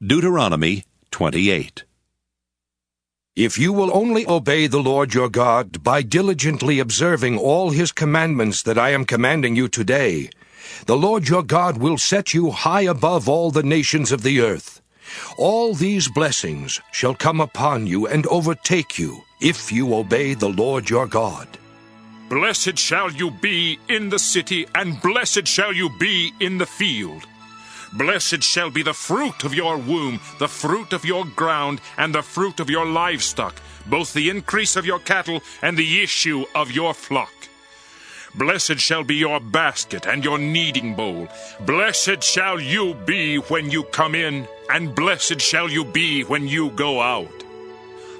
Deuteronomy 28. If you will only obey the Lord your God by diligently observing all his commandments that I am commanding you today, the Lord your God will set you high above all the nations of the earth. All these blessings shall come upon you and overtake you if you obey the Lord your God. Blessed shall you be in the city, and blessed shall you be in the field. Blessed shall be the fruit of your womb, the fruit of your ground, and the fruit of your livestock, both the increase of your cattle and the issue of your flock. Blessed shall be your basket and your kneading bowl. Blessed shall you be when you come in, and blessed shall you be when you go out.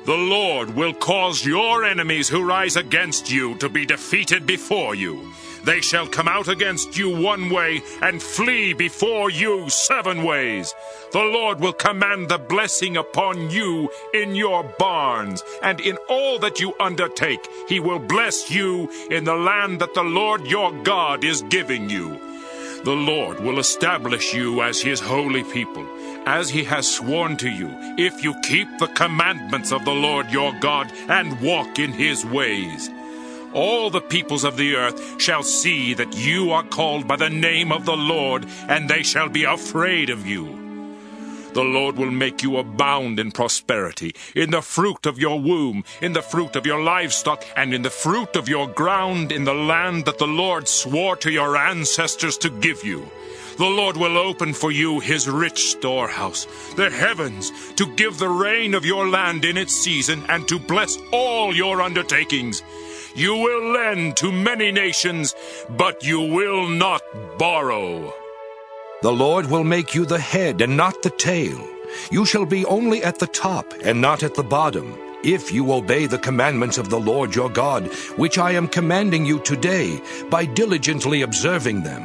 The Lord will cause your enemies who rise against you to be defeated before you. They shall come out against you one way and flee before you 7 ways. The Lord will command the blessing upon you in your barns, and in all that you undertake. He will bless you in the land that the Lord your God is giving you. The Lord will establish you as his holy people, as he has sworn to you, if you keep the commandments of the Lord your God and walk in his ways. All the peoples of the earth shall see that you are called by the name of the Lord, and they shall be afraid of you. The Lord will make you abound in prosperity, in the fruit of your womb, in the fruit of your livestock, and in the fruit of your ground in the land that the Lord swore to your ancestors to give you. The Lord will open for you his rich storehouse, the heavens, to give the rain of your land in its season, and to bless all your undertakings. You will lend to many nations, but you will not borrow. The Lord will make you the head and not the tail. You shall be only at the top and not at the bottom, if you obey the commandments of the Lord your God, which I am commanding you today, by diligently observing them.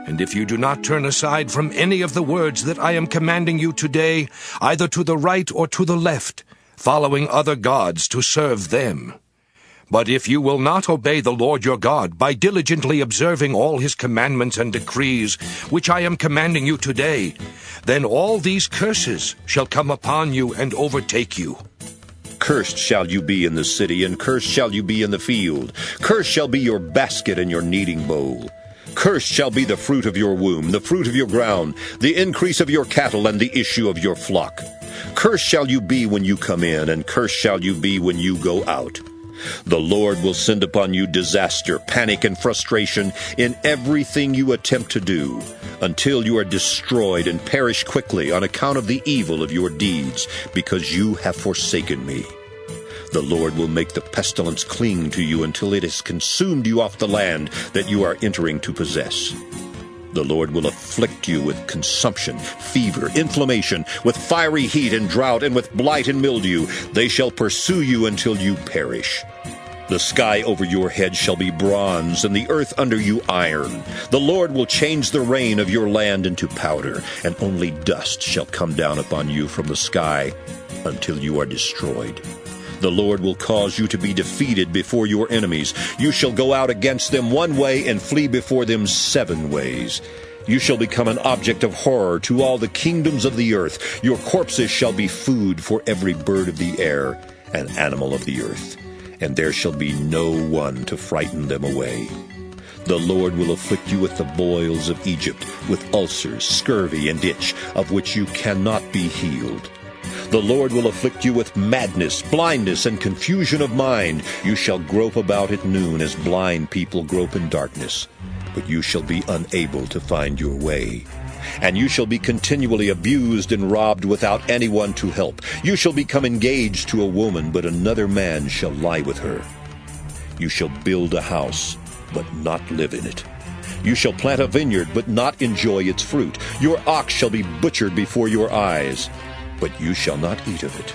And if you do not turn aside from any of the words that I am commanding you today, either to the right or to the left, following other gods to serve them. But if you will not obey the Lord your God by diligently observing all his commandments and decrees, which I am commanding you today, then all these curses shall come upon you and overtake you. Cursed shall you be in the city, and cursed shall you be in the field. Cursed shall be your basket and your kneading bowl. Cursed shall be the fruit of your womb, the fruit of your ground, the increase of your cattle, and the issue of your flock. Cursed shall you be when you come in, and cursed shall you be when you go out. The Lord will send upon you disaster, panic, and frustration in everything you attempt to do, until you are destroyed and perish quickly on account of the evil of your deeds, because you have forsaken me. The Lord will make the pestilence cling to you until it has consumed you off the land that you are entering to possess. The Lord will afflict you with consumption, fever, inflammation, with fiery heat and drought, and with blight and mildew. They shall pursue you until you perish. The sky over your head shall be bronze, and the earth under you iron. The Lord will change the rain of your land into powder, and only dust shall come down upon you from the sky until you are destroyed. The Lord will cause you to be defeated before your enemies. You shall go out against them 1 way and flee before them 7 ways. You shall become an object of horror to all the kingdoms of the earth. Your corpses shall be food for every bird of the air and animal of the earth, and there shall be no one to frighten them away. The Lord will afflict you with the boils of Egypt, with ulcers, scurvy, and itch, of which you cannot be healed. The Lord will afflict you with madness, blindness, and confusion of mind. You shall grope about at noon as blind people grope in darkness, but you shall be unable to find your way. And you shall be continually abused and robbed without anyone to help. You shall become engaged to a woman, but another man shall lie with her. You shall build a house, but not live in it. You shall plant a vineyard, but not enjoy its fruit. Your ox shall be butchered before your eyes, but you shall not eat of it.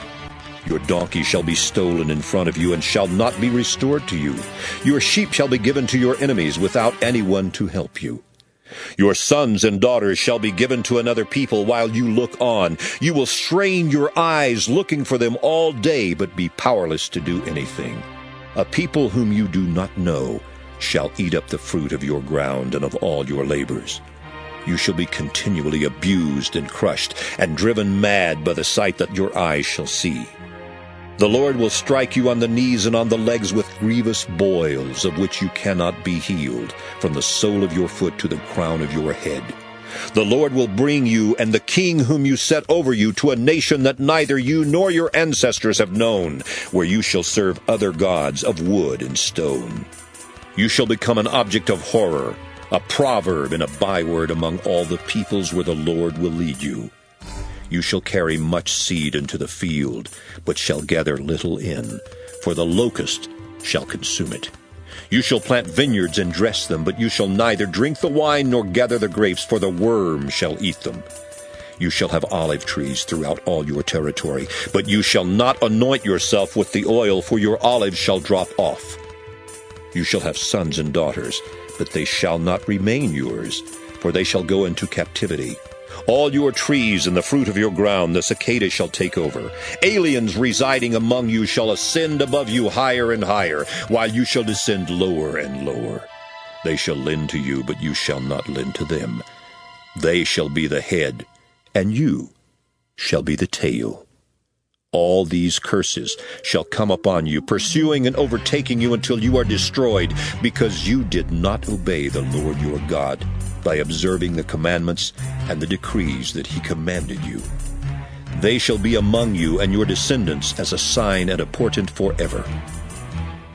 Your donkey shall be stolen in front of you, and shall not be restored to you. Your sheep shall be given to your enemies, without anyone to help you. Your sons and daughters shall be given to another people while you look on. You will strain your eyes looking for them all day, but be powerless to do anything. A people whom you do not know shall eat up the fruit of your ground and of all your labors. You shall be continually abused and crushed, and driven mad by the sight that your eyes shall see. The Lord will strike you on the knees and on the legs with grievous boils, of which you cannot be healed, from the sole of your foot to the crown of your head. The Lord will bring you and the king whom you set over you to a nation that neither you nor your ancestors have known, where you shall serve other gods of wood and stone. You shall become an object of horror, a proverb and a byword among all the peoples where the Lord will lead you. You shall carry much seed into the field, but shall gather little in, for the locust shall consume it. You shall plant vineyards and dress them, but you shall neither drink the wine nor gather the grapes, for the worm shall eat them. You shall have olive trees throughout all your territory, but you shall not anoint yourself with the oil, for your olives shall drop off. You shall have sons and daughters, but they shall not remain yours, for they shall go into captivity. All your trees and the fruit of your ground the cicada shall take over. Aliens residing among you shall ascend above you higher and higher, while you shall descend lower and lower. They shall lend to you, but you shall not lend to them. They shall be the head, and you shall be the tail. All these curses shall come upon you, pursuing and overtaking you until you are destroyed, because you did not obey the Lord your God by observing the commandments and the decrees that he commanded you. They shall be among you and your descendants as a sign and a portent forever.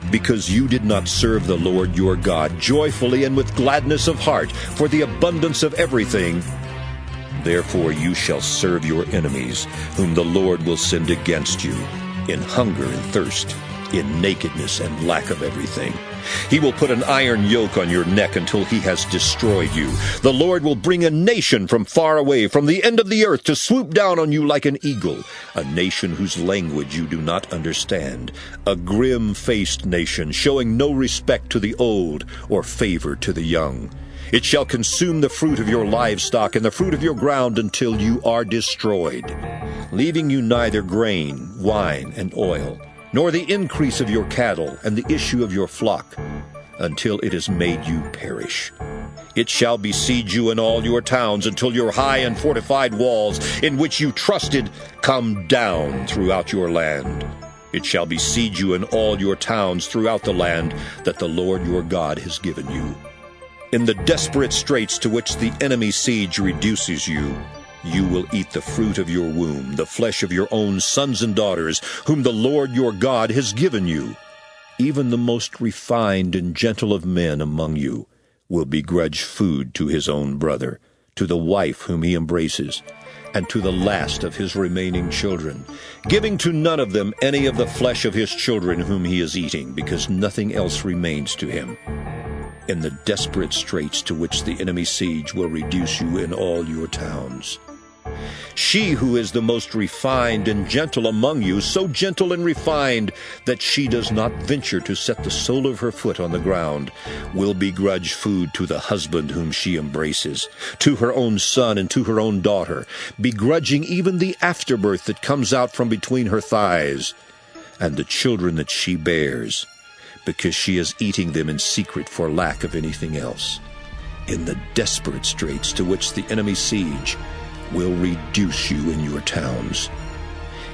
Because you did not serve the Lord your God joyfully and with gladness of heart for the abundance of everything, therefore you shall serve your enemies, whom the Lord will send against you, in hunger and thirst, in nakedness and lack of everything. He will put an iron yoke on your neck until he has destroyed you. The Lord will bring a nation from far away, from the end of the earth, to swoop down on you like an eagle, a nation whose language you do not understand, a grim-faced nation, showing no respect to the old or favor to the young. It shall consume the fruit of your livestock and the fruit of your ground until you are destroyed, leaving you neither grain, wine, and oil, nor the increase of your cattle and the issue of your flock, until it has made you perish. It shall besiege you in all your towns until your high and fortified walls, in which you trusted, come down throughout your land. It shall besiege you in all your towns throughout the land that the Lord your God has given you. In the desperate straits to which the enemy's siege reduces you, you will eat the fruit of your womb, the flesh of your own sons and daughters, whom the Lord your God has given you. Even the most refined and gentle of men among you will begrudge food to his own brother, to the wife whom he embraces, and to the last of his remaining children, giving to none of them any of the flesh of his children whom he is eating, because nothing else remains to him. In the desperate straits to which the enemy's siege will reduce you in all your towns. She who is the most refined and gentle among you, so gentle and refined that she does not venture to set the sole of her foot on the ground, will begrudge food to the husband whom she embraces, to her own son and to her own daughter, begrudging even the afterbirth that comes out from between her thighs, and the children that she bears, because she is eating them in secret for lack of anything else. In the desperate straits to which the enemy's siege will reduce you in your towns.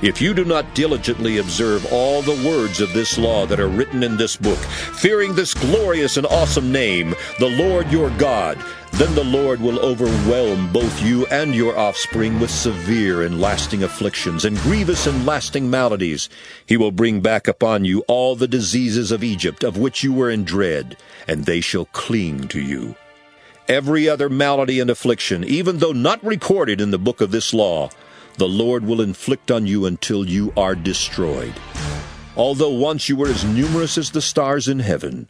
If you do not diligently observe all the words of this law that are written in this book, fearing this glorious and awesome name, the Lord your God, then the Lord will overwhelm both you and your offspring with severe and lasting afflictions and grievous and lasting maladies. He will bring back upon you all the diseases of Egypt, of which you were in dread, and they shall cling to you. Every other malady and affliction, even though not recorded in the book of this law, the Lord will inflict on you until you are destroyed. Although once you were as numerous as the stars in heaven,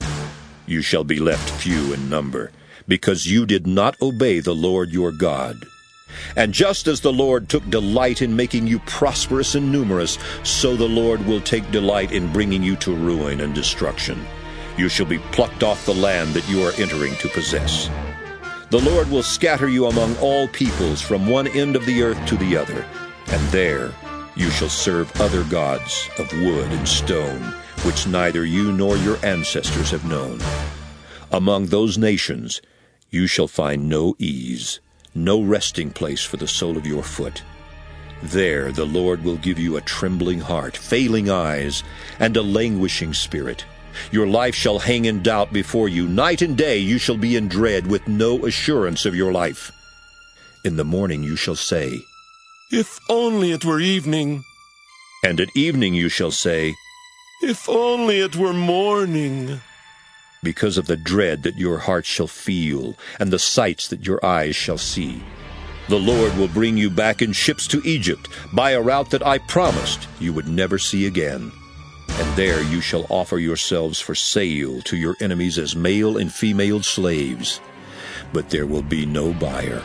you shall be left few in number, because you did not obey the Lord your God. And just as the Lord took delight in making you prosperous and numerous, so the Lord will take delight in bringing you to ruin and destruction. You shall be plucked off the land that you are entering to possess. The Lord will scatter you among all peoples from one end of the earth to the other, and there you shall serve other gods of wood and stone, which neither you nor your ancestors have known. Among those nations you shall find no ease, no resting place for the sole of your foot. There the Lord will give you a trembling heart, failing eyes, and a languishing spirit. Your life shall hang in doubt before you. Night and day you shall be in dread, with no assurance of your life. In the morning you shall say, If only it were evening. And at evening you shall say, If only it were morning. because of the dread that your heart shall feel, and the sights that your eyes shall see. The Lord will bring you back in ships to Egypt, by a route that I promised you would never see again. And there you shall offer yourselves for sale to your enemies as male and female slaves. But there will be no buyer.